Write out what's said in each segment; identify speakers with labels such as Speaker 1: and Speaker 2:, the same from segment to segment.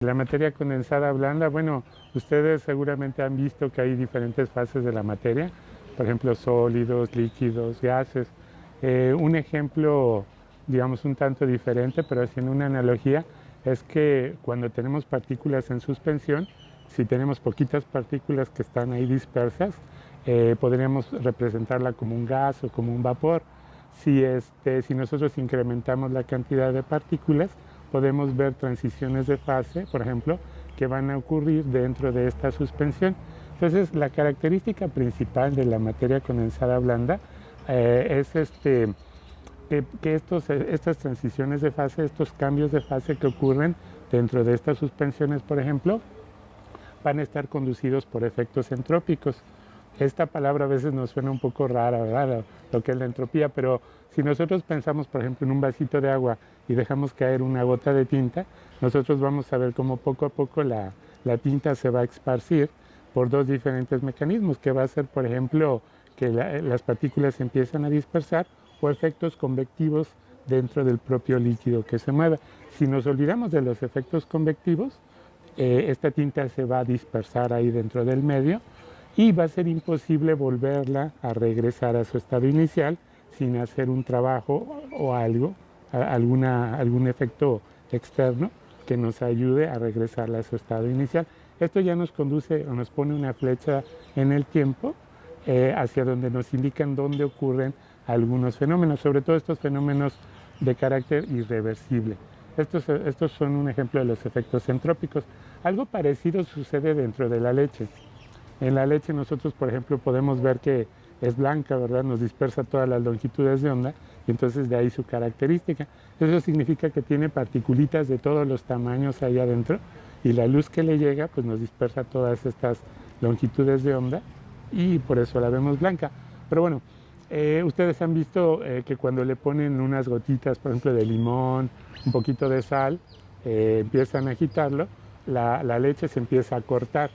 Speaker 1: La materia condensada blanda, bueno, ustedes seguramente han visto que hay diferentes fases de la materia, por ejemplo, sólidos, líquidos, gases. Un ejemplo, digamos, un tanto diferente, pero haciendo una analogía, es que cuando tenemos partículas en suspensión, si tenemos poquitas partículas que están ahí dispersas, podríamos representarla como un gas o como un vapor. Si nosotros incrementamos la cantidad de partículas, podemos ver transiciones de fase, por ejemplo, que van a ocurrir dentro de esta suspensión. Entonces, la característica principal de la materia condensada blanda es que estas transiciones de fase, estos cambios de fase que ocurren dentro de estas suspensiones, por ejemplo, van a estar conducidos por efectos entrópicos. Esta palabra a veces nos suena un poco rara, ¿verdad? Lo que es la entropía, pero si nosotros pensamos, por ejemplo, en un vasito de agua y dejamos caer una gota de tinta, nosotros vamos a ver cómo poco a poco la tinta se va a esparcir por dos diferentes mecanismos, que va a ser, por ejemplo, que las partículas se empiezan a dispersar o efectos convectivos dentro del propio líquido que se mueve. Si nos olvidamos de los efectos convectivos, esta tinta se va a dispersar ahí dentro del medio y va a ser imposible volverla a regresar a su estado inicial sin hacer un trabajo o algo, algún efecto externo que nos ayude a regresarla a su estado inicial. Esto ya nos conduce o nos pone una flecha en el tiempo hacia donde nos indican dónde ocurren algunos fenómenos, sobre todo estos fenómenos de carácter irreversible. Estos son un ejemplo de los efectos entrópicos. Algo parecido sucede dentro de la leche. En la leche nosotros, por ejemplo, podemos ver que es blanca, ¿verdad? Nos dispersa todas las longitudes de onda y entonces de ahí su característica. Eso significa que tiene particulitas de todos los tamaños ahí adentro y la luz que le llega pues nos dispersa todas estas longitudes de onda y por eso la vemos blanca. Pero bueno, ustedes han visto que cuando le ponen unas gotitas, por ejemplo, de limón, un poquito de sal, empiezan a agitarlo, la leche se empieza a cortar.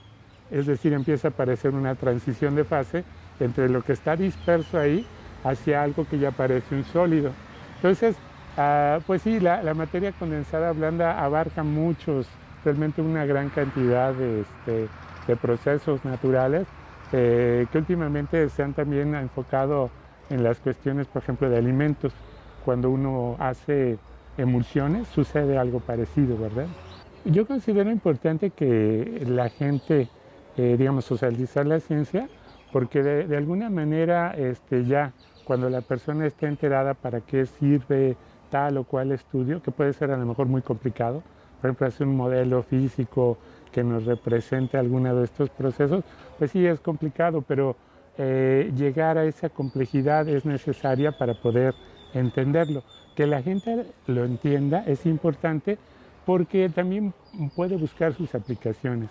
Speaker 1: Es decir, empieza a aparecer una transición de fase entre lo que está disperso ahí hacia algo que ya parece un sólido. Entonces, pues sí, la materia condensada blanda abarca realmente una gran cantidad de procesos naturales que últimamente se han también enfocado en las cuestiones, por ejemplo, de alimentos. Cuando uno hace emulsiones, sucede algo parecido, ¿verdad? Yo considero importante que la gente, digamos, socializar la ciencia, porque de alguna manera ya cuando la persona está enterada para qué sirve tal o cual estudio, que puede ser a lo mejor muy complicado, por ejemplo, hacer un modelo físico que nos represente alguno de estos procesos, pues sí es complicado, pero llegar a esa complejidad es necesaria para poder entenderlo. Que la gente lo entienda es importante porque también puede buscar sus aplicaciones.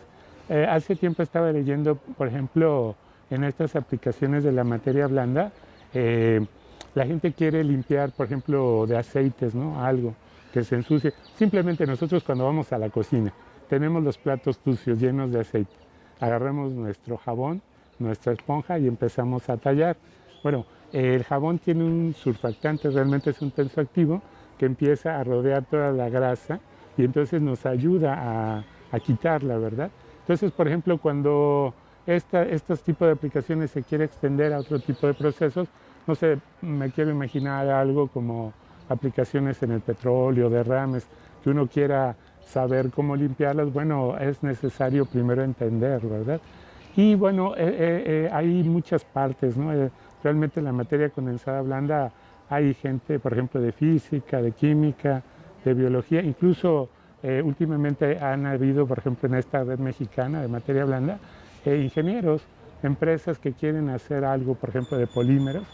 Speaker 1: Hace tiempo estaba leyendo, por ejemplo, en estas aplicaciones de la materia blanda, la gente quiere limpiar, por ejemplo, de aceites, ¿no? Algo que se ensucie. Simplemente nosotros cuando vamos a la cocina, tenemos los platos sucios llenos de aceite. Agarramos nuestro jabón, nuestra esponja y empezamos a tallar. Bueno, el jabón tiene un surfactante, realmente es un tensoactivo que empieza a rodear toda la grasa y entonces nos ayuda a quitarla, ¿verdad? Entonces, por ejemplo, cuando estos tipos de aplicaciones se quiere extender a otro tipo de procesos, no sé, me quiero imaginar algo como aplicaciones en el petróleo, derrames, que uno quiera saber cómo limpiarlas, bueno, es necesario primero entender, ¿verdad? Y bueno, hay muchas partes, ¿no? Realmente en la materia condensada blanda hay gente, por ejemplo, de física, de química, de biología, incluso últimamente han habido, por ejemplo, en esta red mexicana de materia blanda, ingenieros, empresas que quieren hacer algo, por ejemplo, de polímeros,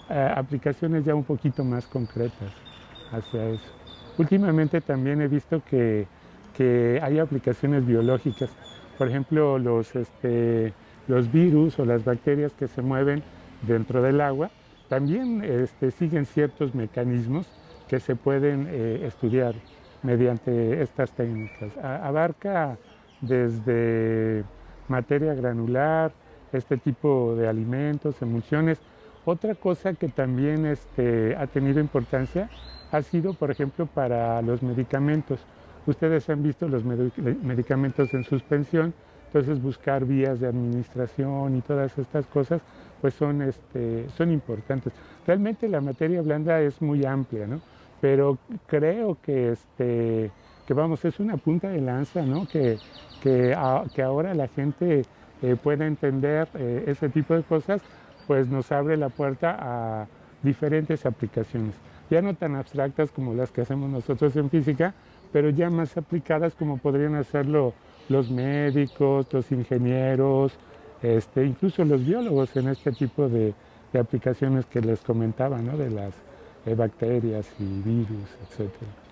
Speaker 1: aplicaciones ya un poquito más concretas hacia eso. Últimamente también he visto que hay aplicaciones biológicas, por ejemplo, los virus o las bacterias que se mueven dentro del agua, también siguen ciertos mecanismos que se pueden estudiar mediante estas técnicas. Abarca desde materia granular, este tipo de alimentos, emulsiones. Otra cosa que también ha tenido importancia ha sido, por ejemplo, para los medicamentos. ustedes han visto los medicamentos en suspensión, entonces buscar vías de administración y todas estas cosas pues son importantes. Realmente la materia blanda es muy amplia, ¿no? Pero creo que vamos, es una punta de lanza, ¿no? Que ahora la gente pueda entender ese tipo de cosas, pues nos abre la puerta a diferentes aplicaciones, ya no tan abstractas como las que hacemos nosotros en física, pero ya más aplicadas como podrían hacerlo los médicos, los ingenieros, incluso los biólogos en este tipo de aplicaciones que les comentaba, ¿no? De las bacterias y virus, etcétera.